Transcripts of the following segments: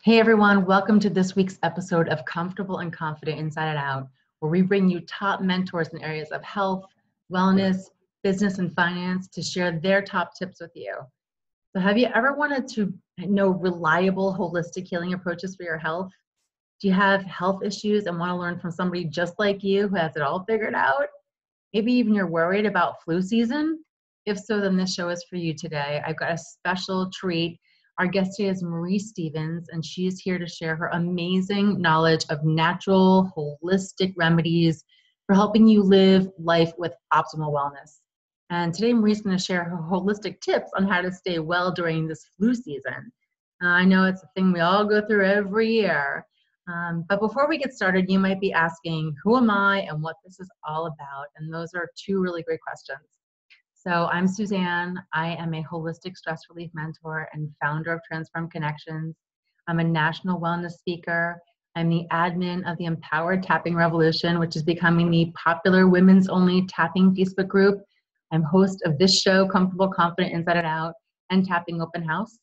Hey everyone, welcome to this week's episode of Comfortable and Confident Inside and Out, where we bring you top mentors in areas of health, wellness, business, and finance to share their top tips with you. So have you ever wanted to know reliable, holistic healing approaches for your health? Do you have health issues and want to learn from somebody just like you who has it all figured out? Maybe even you're worried about flu season? If so, then this show is for you today. I've got a special treat. Our guest today is Marie Stevens, and she is here to share her amazing knowledge of natural, holistic remedies for helping you live life with optimal wellness. And today, Marie's going to share her holistic tips on how to stay well during this flu season. I know it's a thing we all go through every year. But before we get started, you might be asking, who am I and what this is all about? And those are two really great questions. So I'm Suzanne. I am a holistic stress relief mentor and founder of Transform Connections. I'm a national wellness speaker. I'm the admin of the Empowered Tapping Revolution, which is becoming the popular women's only tapping Facebook group. I'm host of this show, Comfortable, Confident, Inside and Out, and Tapping Open House.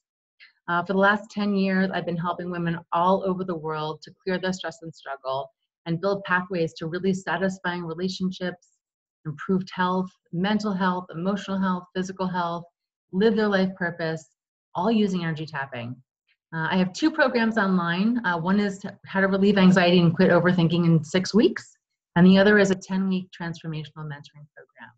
For the last 10 years, I've been helping women all over the world to clear their stress and struggle and build pathways to really satisfying relationships, improved health, mental health, emotional health, physical health, live their life purpose, all using energy tapping. I have two programs online. One is how to relieve anxiety and quit overthinking in 6 weeks, and the other is a 10-week transformational mentoring program.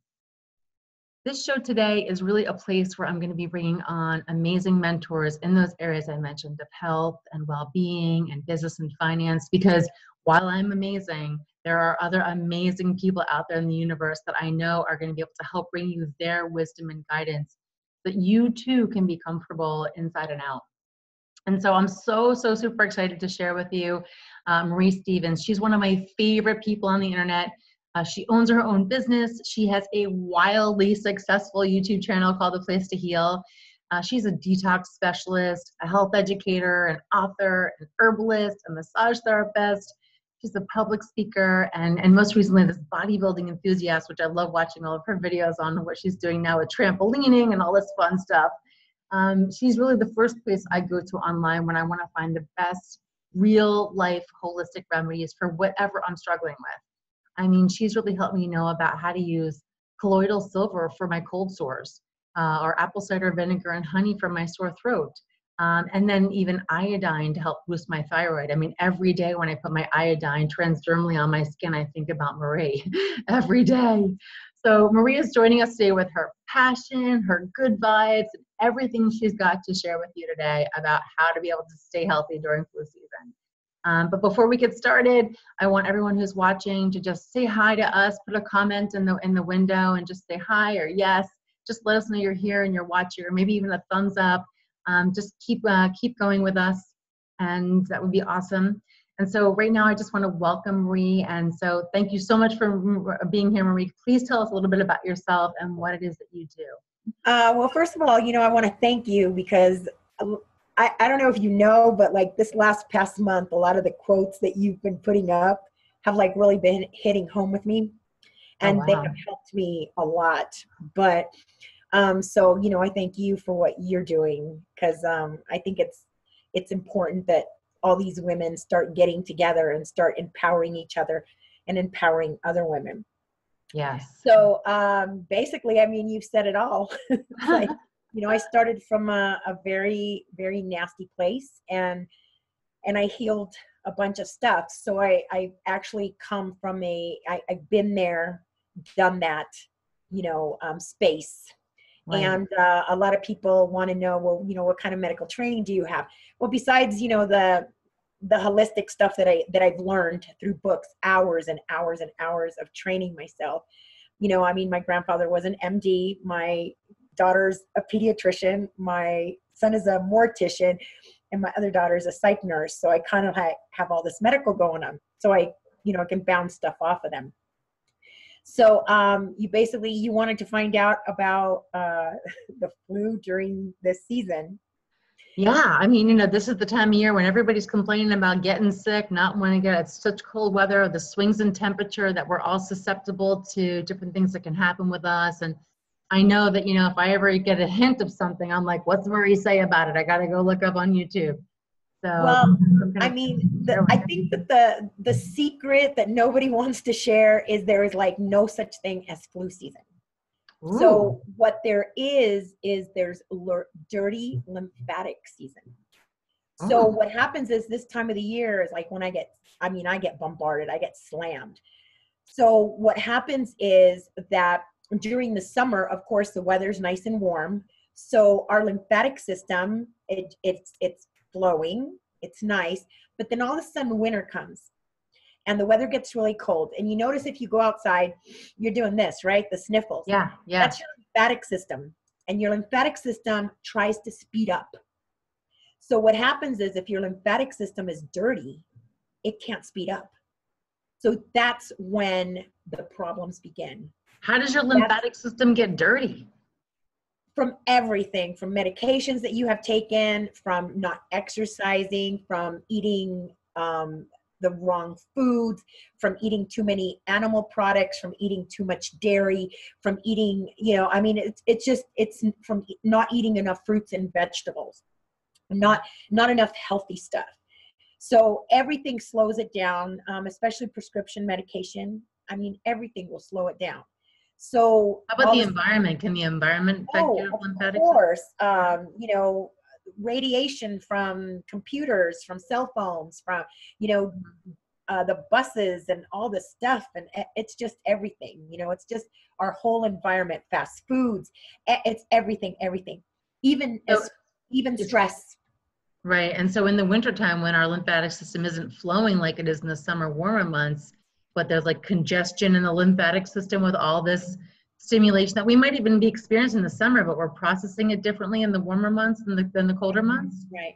This show today is really a place where I'm going to be bringing on amazing mentors in those areas I mentioned of health and well-being and business and finance, because while I'm amazing, there are other amazing people out there in the universe that I know are going to be able to help bring you their wisdom and guidance so that you too can be comfortable inside and out. And so I'm so super excited to share with you Marie Stevens. She's one of my favorite people on the internet. She owns her own business. She has a wildly successful YouTube channel called The Place to Heal. She's a detox specialist, a health educator, an author, an herbalist, a massage therapist. She's a public speaker, and most recently this bodybuilding enthusiast, which I love watching all of her videos on what she's doing now with trampolining and all this fun stuff. She's really the first place I go to online when I want to find the best real life holistic remedies for whatever I'm struggling with. I mean, she's really helped me know about how to use colloidal silver for my cold sores, or apple cider vinegar and honey for my sore throat. And then even iodine to help boost my thyroid. I mean, every day when I put my iodine transdermally on my skin, I think about Marie every day. So Marie is joining us today with her passion, her good vibes, and everything she's got to share with you today about how to be able to stay healthy during flu season. But before we get started, I want everyone who's watching to just say hi to us, put a comment in the window and just say hi or yes. Just let us know you're here and you're watching, or maybe even a thumbs up. Just keep going with us, and that would be awesome. And so right now I just want to welcome Marie. And so thank you so much for being here, Marie. Please tell us a little bit about yourself and what it is that you do. Well, first of all, I want to thank you because I don't know if you know, but like this past month, a lot of the quotes that you've been putting up have like really been hitting home with me, and they have helped me a lot. But so, I thank you for what you're doing, because I think it's important that all these women start getting together and start empowering each other and empowering other women. Yes. So basically, I mean, you've said it all. Like, I started from a very, very nasty place, and I healed a bunch of stuff. So I actually come from I've been there, done that, space. Right. And a lot of people want to know, well, what kind of medical training do you have? Well, besides, the holistic stuff that I've learned through books, hours and hours and hours of training myself. I mean, my grandfather was an MD, my daughter's a pediatrician, my son is a mortician, and my other daughter is a psych nurse. So I kind of have all this medical going on. So I can bounce stuff off of them. So you wanted to find out about the flu during this season. Yeah, I mean, this is the time of year when everybody's complaining about getting sick, not wanting to it's such cold weather, the swings in temperature, that we're all susceptible to different things that can happen with us. And I know that, if I ever get a hint of something, I'm like, what's Marie say about it? I got to go look up on YouTube. So Well, I'm I gonna mean, share with I you. think that the secret that nobody wants to share is there is like no such thing as flu season. Ooh. So what there is there's dirty lymphatic season. So Oh. what happens is this time of the year is like when I get bombarded, I get slammed. So what happens is that during the summer, of course, the weather's nice and warm. So our lymphatic system, it's flowing, it's nice, but then all of a sudden winter comes and the weather gets really cold. And you notice if you go outside, you're doing this, right? The sniffles. Yeah, yeah. That's your lymphatic system. And your lymphatic system tries to speed up. So what happens is if your lymphatic system is dirty, it can't speed up. So that's when the problems begin. How does your That's lymphatic system get dirty? from everything, from medications that you have taken, from not exercising, from eating the wrong foods, from eating too many animal products, from eating too much dairy, from eating, I mean, it's from not eating enough fruits and vegetables, not enough healthy stuff. So everything slows it down, especially prescription medication. I mean, everything will slow it down. So How about the environment? Can the environment affect your of lymphatic system? course, radiation from computers, from cell phones, from, the buses and all the stuff. And it's just everything, it's just our whole environment, fast foods, it's everything, even So even it's stress. right. And so in the wintertime, when our lymphatic system isn't flowing like it is in the summer, warmer months, but there's like congestion in the lymphatic system with all this stimulation that we might even be experiencing in the summer, but we're processing it differently in the warmer months than the colder months. Right.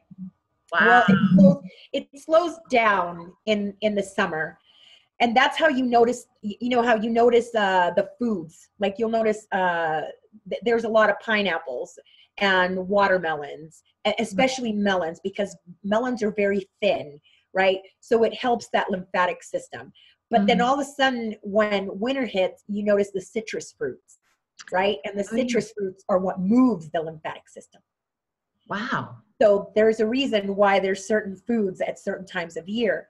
Wow. Well, it slows down in the summer. And that's how you notice, how you notice the foods. Like you'll notice there's a lot of pineapples and watermelons, especially melons, because melons are very thin, right? So it helps that lymphatic system. But then all of a sudden, when winter hits, you notice the citrus fruits, right? And the citrus fruits are what moves the lymphatic system. Wow. So there's a reason why there's certain foods at certain times of year.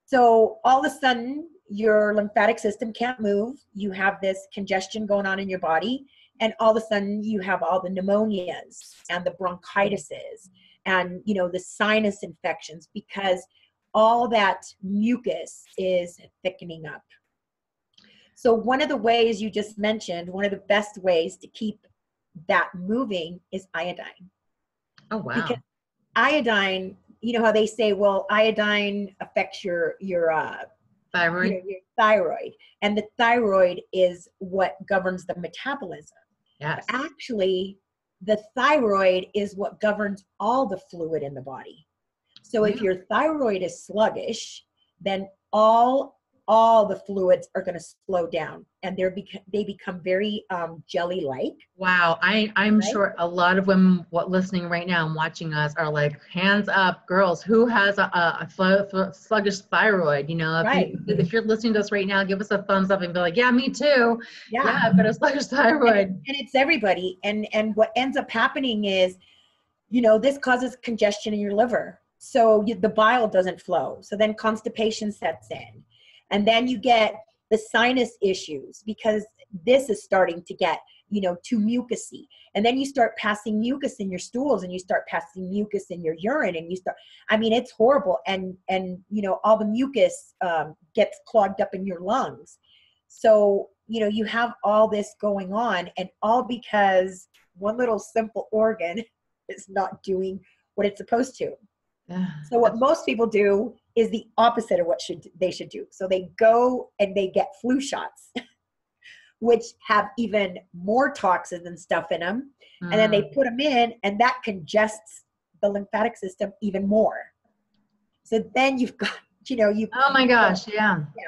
So all of a sudden, your lymphatic system can't move. You have this congestion going on in your body. And all of a sudden, you have all the pneumonias and the bronchitises and, the sinus infections, because all that mucus is thickening up. So one of the ways you just mentioned, one of the best ways to keep that moving is iodine. Oh, wow. Because iodine, how they say, well, iodine affects your Thyroid. your thyroid, and the thyroid is what governs the metabolism. Yes. But actually, the thyroid is what governs all the fluid in the body. So if your thyroid is sluggish, then all the fluids are going to slow down, and they become very jelly-like. Wow. I'm Right? sure a lot of women listening right now and watching us are like, hands up, girls, who has a sluggish thyroid? Right. If you're listening to us right now, give us a thumbs up and be like, yeah, me too. Yeah. I've got a sluggish thyroid. And it's everybody. And what ends up happening is, this causes congestion in your liver. So the bile doesn't flow. So then constipation sets in. And then you get the sinus issues, because this is starting to get, too mucousy. And then you start passing mucus in your stools, and you start passing mucus in your urine, and it's horrible. And all the mucus gets clogged up in your lungs. So, you have all this going on, and all because one little simple organ is not doing what it's supposed to. So what most people do is the opposite of what they should do. So they go and they get flu shots, which have even more toxins and stuff in them. And then they put them in, and that congests the lymphatic system even more. So then you've got, Oh my gosh. Yeah. Yeah.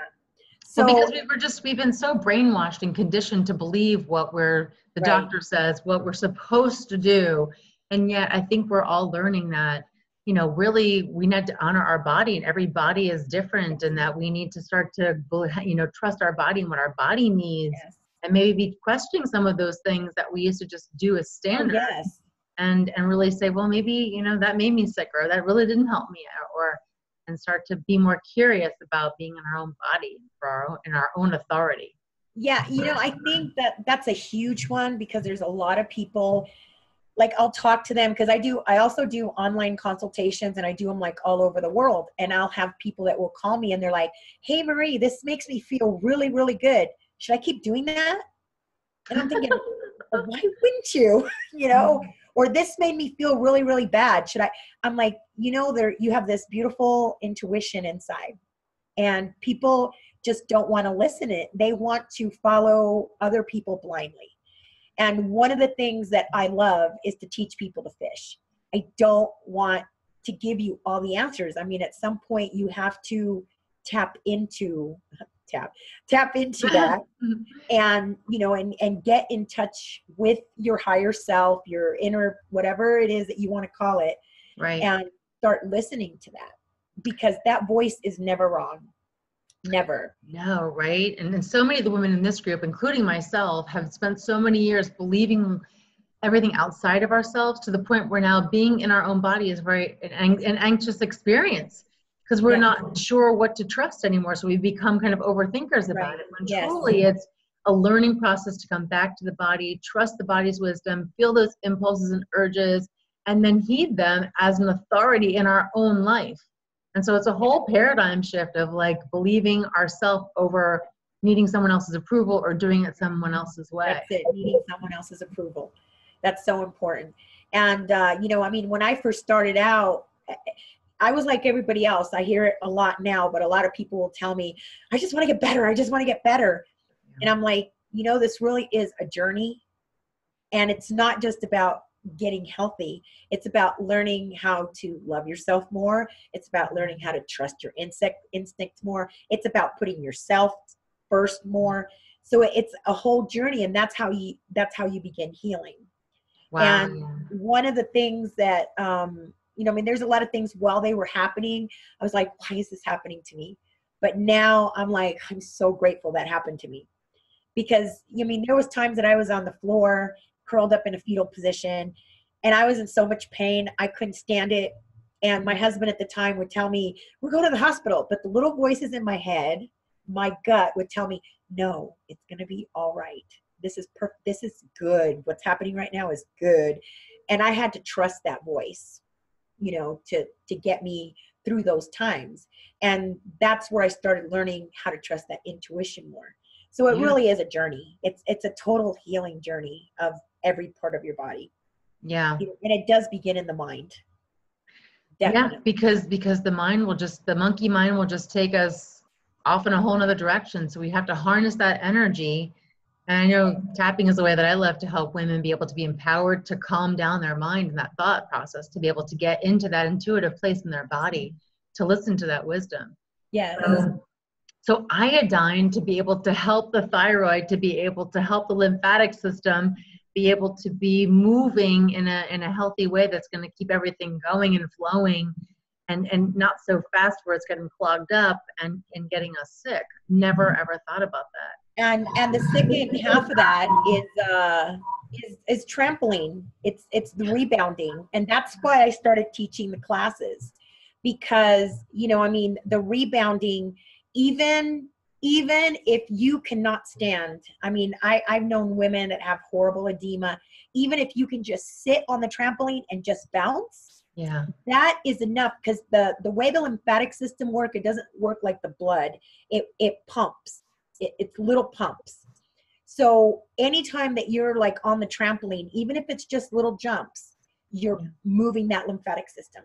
So So because we've been so brainwashed and conditioned to believe what the doctor says, what we're supposed to do. And yet I think we're all learning that, really we need to honor our body, and every body is different, and that we need to start to, trust our body and what our body needs, and maybe be questioning some of those things that we used to just do as standard. yes. and really say, well, maybe, you know, that made me sick, or that really didn't help me, and start to be more curious about being in our own body in our own authority. Yeah. You know, I think that that's a huge one, because there's a lot of people, like, I'll talk to them, because I also do online consultations, and I do them like all over the world. And I'll have people that will call me and they're like, hey, Marie, this makes me feel really, really good. Should I keep doing that? And I'm thinking, well, why wouldn't you? You know, or this made me feel really, really bad. I'm like, you know, you have this beautiful intuition inside, and people just don't want to listen to it. They want to follow other people blindly. And one of the things that I love is to teach people to fish. I don't want to give you all the answers. I mean, at some point you have to tap into that and, you know, and get in touch with your higher self, your inner, whatever it is that you want to call it. Right. And start listening to that, because that voice is never wrong. Never. No, right? And so many of the women in this group, including myself, have spent so many years believing everything outside of ourselves, to the point where now being in our own body is an anxious experience, because we're not sure what to trust anymore. So we become kind of overthinkers about it. When truly it's a learning process to come back to the body, trust the body's wisdom, feel those impulses and urges, and then heed them as an authority in our own life. And so it's a whole paradigm shift of like believing ourselves over needing someone else's approval or doing it someone else's way. That's it, needing someone else's approval. That's so important. And, you know, I mean, when I first started out, I was like everybody else. I hear it a lot now, but a lot of people will tell me, I just want to get better. I just want to get better. Yeah. And I'm like, you know, this really is a journey. And it's not just about getting healthy. It's about learning how to love yourself more. It's about learning how to trust your instincts more. It's about putting yourself first more. So it's a whole journey, and that's how you begin healing. Wow. And one of the things that, you know, I mean, there's a lot of things while they were happening, I was like, why is this happening to me? But now I'm like, I'm so grateful that happened to me, because, I mean, there was times that I was on the floor, curled up in a fetal position, and I was in so much pain, I couldn't stand it. And my husband at the time would tell me, we're going to the hospital. But the little voices in my head, my gut would tell me, no, it's going to be all right. This is good. What's happening right now is good. And I had to trust that voice, you know, to get me through those times. And that's where I started learning how to trust that intuition more. So it really is a journey. It's a total healing journey of every part of your body. Yeah. And it does begin in the mind. Definitely. Yeah, because the monkey mind will just take us off in a whole nother direction. So we have to harness that energy. And I know tapping is the way that I love to help women be able to be empowered to calm down their mind and that thought process, to be able to get into that intuitive place in their body, to listen to that wisdom. Yeah. So iodine, to be able to help the thyroid, to be able to help the lymphatic system, be able to be moving in a healthy way that's going to keep everything going and flowing, and not so fast where it's getting clogged up and getting us sick. Never ever thought about that. And the second half of that is trampoline. It's the rebounding. And that's why I started teaching the classes, because, you know, I mean, the rebounding, even if you cannot stand, I mean, I've known women that have horrible edema. Even if you can just sit on the trampoline and just bounce, that is enough, because the way the lymphatic system works, it doesn't work like the blood. It pumps. It's little pumps. So anytime that you're like on the trampoline, even if it's just little jumps, you're moving that lymphatic system.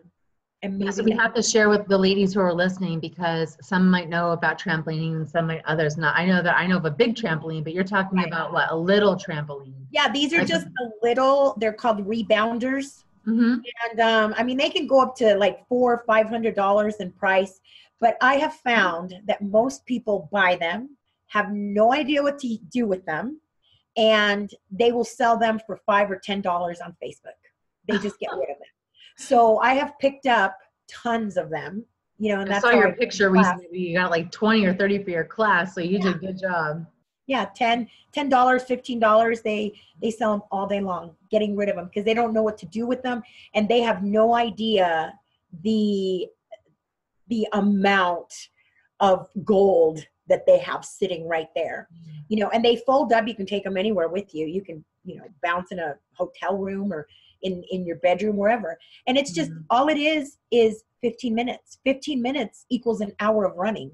And so we have to share with the ladies who are listening, because some might know about trampolining and some might others not. I know of a big trampoline, but you're talking about what? A little trampoline. Yeah, these are just a little, they're called rebounders. Mm-hmm. And I mean, they can go up to like $400 or $500 in price, but I have found that most people buy them, have no idea what to do with them, and they will sell them for $5 or $10 on Facebook. They just get rid of them. So I have picked up tons of them, you know, and that's I saw your picture recently. You got like 20 or 30 for your class, so you did a good job. Yeah, $10, $15. They sell them all day long, getting rid of them because they don't know what to do with them, and they have no idea the amount of gold that they have sitting right there. You know, and they fold up. You can take them anywhere with you. You can, you know, bounce in a hotel room or in your bedroom, wherever. And it's just all it is 15 minutes. 15 minutes equals an hour of running.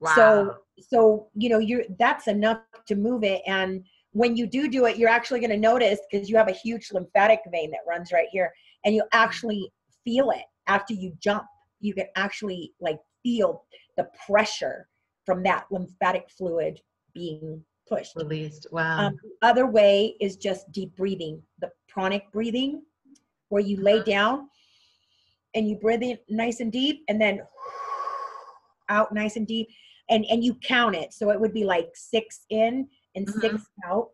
Wow. So, you know, that's enough to move it. And when you do it, you're actually going to notice, because you have a huge lymphatic vein that runs right here, and you'll actually feel it after you jump. You can actually like feel the pressure from that lymphatic fluid being pushed. Released. Wow. The other way is just deep breathing, the pranic breathing, where you lay down and you breathe in nice and deep, and then out nice and deep. And you count it. So it would be like 6 in and 6 out.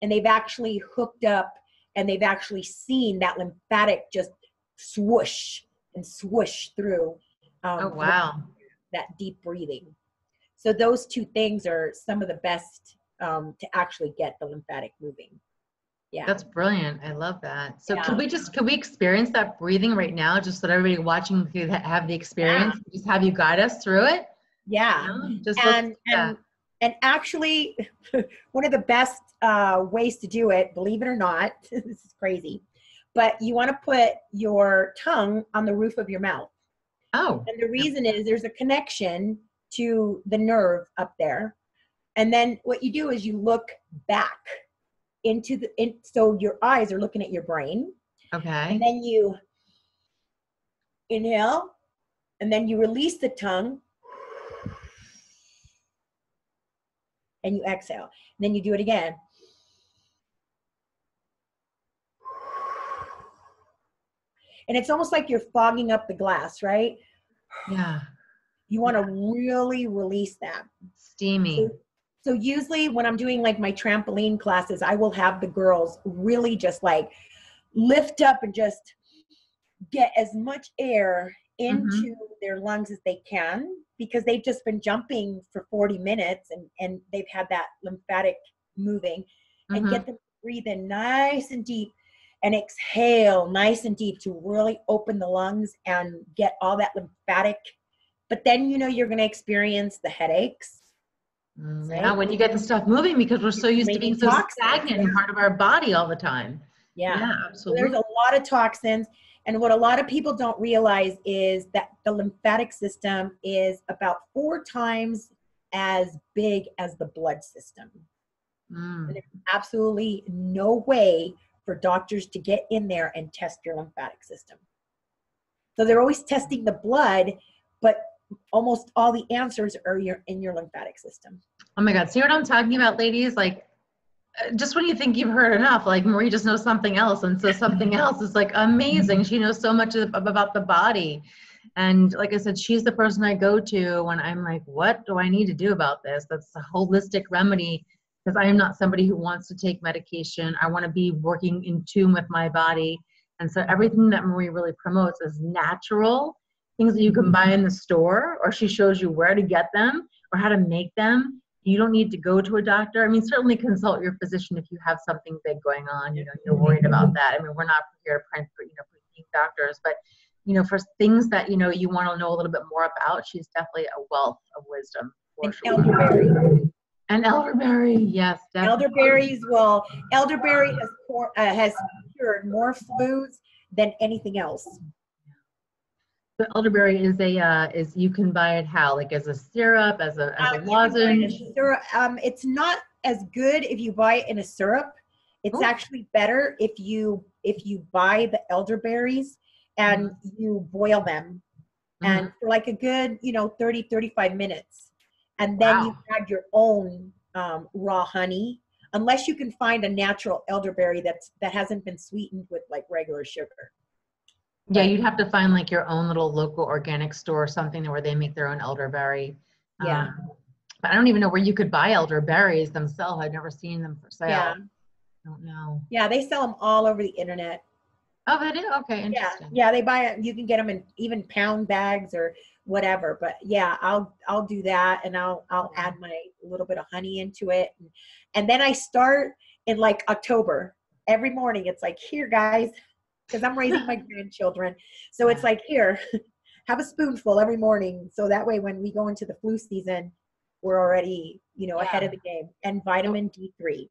And they've actually hooked up, and they've actually seen that lymphatic just swoosh and swoosh through. Oh, wow. That deep breathing. So those two things are some of the best to actually get the lymphatic moving. Yeah. That's brilliant. I love that. So Yeah. could we experience that breathing right now, just so that everybody watching could have the experience? Just have you guide us through it? Yeah. Just and actually, one of the best ways to do it, believe it or not, this is crazy, but you want to put your tongue on the roof of your mouth. Oh. And the reason is there's a connection to the nerve up there. And then what you do is you look back into so your eyes are looking at your brain. Okay. And then you inhale, and then you release the tongue, and you exhale. And then you do it again. And it's almost like you're fogging up the glass, right? Yeah. You want to really release that. Steamy. So usually when I'm doing like my trampoline classes, I will have the girls really just like lift up and just get as much air into their lungs as they can, because they've just been jumping for 40 minutes and they've had that lymphatic moving, and get them to breathe in nice and deep and exhale nice and deep to really open the lungs and get all that lymphatic. But then, you know, you're going to experience the headaches. Yeah, when you get the stuff moving, because we're so used to being so stagnant in part of our body all the time. Yeah, absolutely. So there's a lot of toxins. And what a lot of people don't realize is that the lymphatic system is about 4 times as big as the blood system. And there's absolutely no way for doctors to get in there and test your lymphatic system. So they're always testing the blood, but almost all the answers are in your lymphatic system. Oh my God. See what I'm talking about, ladies? Like, just when you think you've heard enough, like Marie just knows something else. And so something else is like amazing. She knows so much about the body. And like I said, she's the person I go to when I'm like, what do I need to do about this? That's a holistic remedy, because I am not somebody who wants to take medication. I want to be working in tune with my body. And so everything that Marie really promotes is natural, things that you can buy in the store, or she shows you where to get them or how to make them. You don't need to go to a doctor. I mean, certainly consult your physician if you have something big going on, you know, you're worried about that. I mean, we're not here to print for, for doctors, but, for things that, you want to know a little bit more about, she's definitely a wealth of wisdom. And elderberry. And elderberry, yes, definitely. Elderberry has cured more flus than anything else. So elderberry is you can buy it how? Like as a syrup, as a lozenge? It's not as good if you buy it in a syrup. It's actually better if you buy the elderberries and you boil them and for like a good 30-35 minutes, and then you add your own raw honey, unless you can find a natural elderberry that hasn't been sweetened with like regular sugar. Yeah, you'd have to find like your own little local organic store or something where they make their own elderberry. Yeah. But I don't even know where you could buy elderberries themselves. I've never seen them for sale. Yeah. I don't know. Yeah, they sell them all over the internet. Oh, they do? Okay, interesting. Yeah, they buy it. You can get them in even pound bags or whatever. But yeah, I'll do that, and I'll add my little bit of honey into it, and then I start in like October. Every morning it's like, here guys, because I'm raising my grandchildren, so it's like, here, have a spoonful every morning, so that way when we go into the flu season, we're already, ahead of the game. And vitamin D3.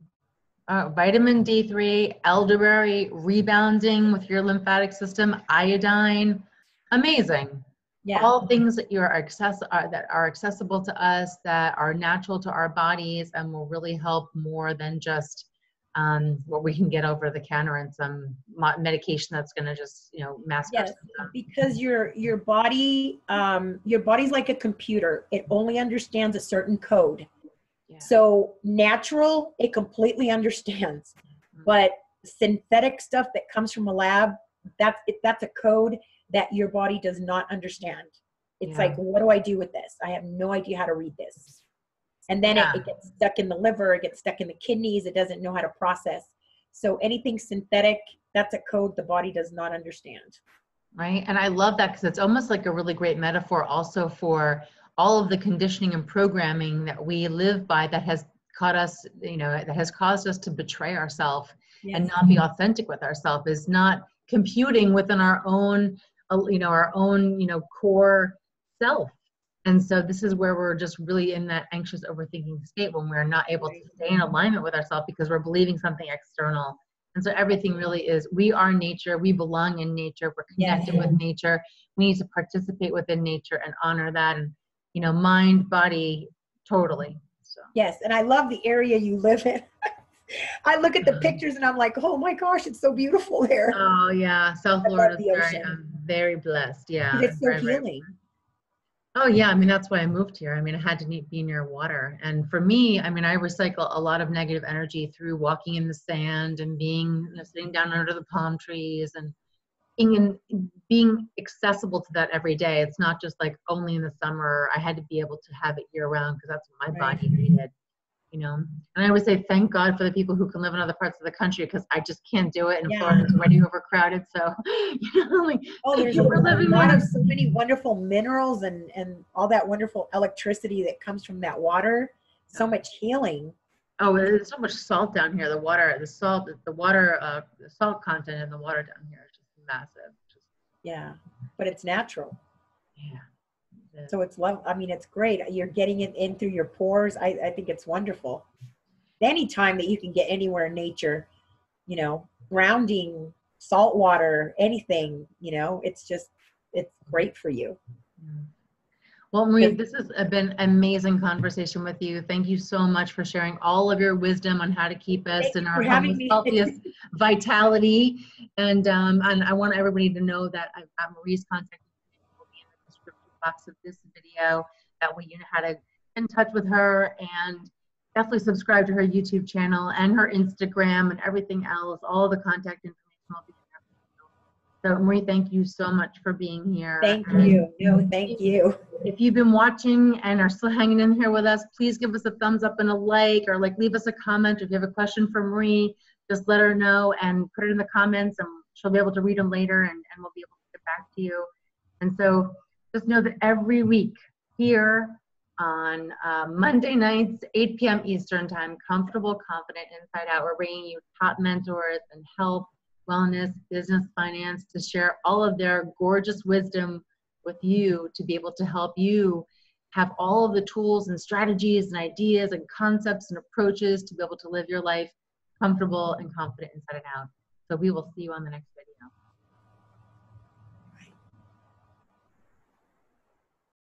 Vitamin D3, elderberry, rebounding with your lymphatic system, iodine, amazing. Yeah. All things that that are accessible to us, that are natural to our bodies, and will really help more than just what we can get over the counter and some medication that's going to just mask our symptoms. Because your body's like a computer. It only understands a certain code. Yeah. So natural, it completely understands, but synthetic stuff that comes from a lab, that's a code that your body does not understand. It's like, what do I do with this? I have no idea how to read this. And then it gets stuck in the liver, it gets stuck in the kidneys, it doesn't know how to process. So anything synthetic, that's a code the body does not understand. Right. And I love that, because it's almost like a really great metaphor also for all of the conditioning and programming that we live by, that has caught us, that has caused us to betray ourselves and not be authentic with ourselves, is not computing within our own, core self. And so this is where we're just really in that anxious overthinking state, when we're not able to stay in alignment with ourselves because we're believing something external. And so everything really is, we are nature, we belong in nature, we're connected with nature, we need to participate within nature and honor that, and mind, body, totally. So. Yes, and I love the area you live in. I look at the pictures and I'm like, oh my gosh, it's so beautiful there. Oh yeah, South Florida is very blessed. Yeah, it's so healing. Oh yeah, I mean, that's why I moved here. I mean, I had to be near water. And for me, I mean, I recycle a lot of negative energy through walking in the sand and being, sitting down under the palm trees and being accessible to that every day. It's not just like only in the summer. I had to be able to have it year round, because that's what my body needed, And I always say, thank God for the people who can live in other parts of the country, because I just can't do it. And Florida's already overcrowded. So, there's a lot of so many wonderful minerals and all that wonderful electricity that comes from that water. So much healing. Oh, there's so much salt down here. The salt content in the water down here is just massive. Yeah, but it's natural. Yeah. So it's love. I mean, it's great. You're getting it in through your pores. I think it's wonderful. Anytime that you can get anywhere in nature, grounding, salt water, anything, it's great for you. Well, Marie, this has been an amazing conversation with you. Thank you so much for sharing all of your wisdom on how to keep us in our healthiest vitality. And I want everybody to know that I've got Marie's contact information will be in the description box of this video. That way you know how to get in touch with her, and definitely subscribe to her YouTube channel and her Instagram and everything else. All the contact information will be in there. So Marie, thank you so much for being here. Thank you. No, thank you. If you've been watching and are still hanging in here with us, please give us a thumbs up and a like, or leave us a comment. If you have a question for Marie, just let her know and put it in the comments, and she'll be able to read them later, and we'll be able to get back to you. And so just know that every week here on Monday nights, 8 p.m. Eastern time, Comfortable, Confident, Inside Out, we're bringing you top mentors in health, wellness, business, finance, to share all of their gorgeous wisdom with you, to be able to help you have all of the tools and strategies and ideas and concepts and approaches to be able to live your life comfortable and confident inside and out. So we will see you on the next video.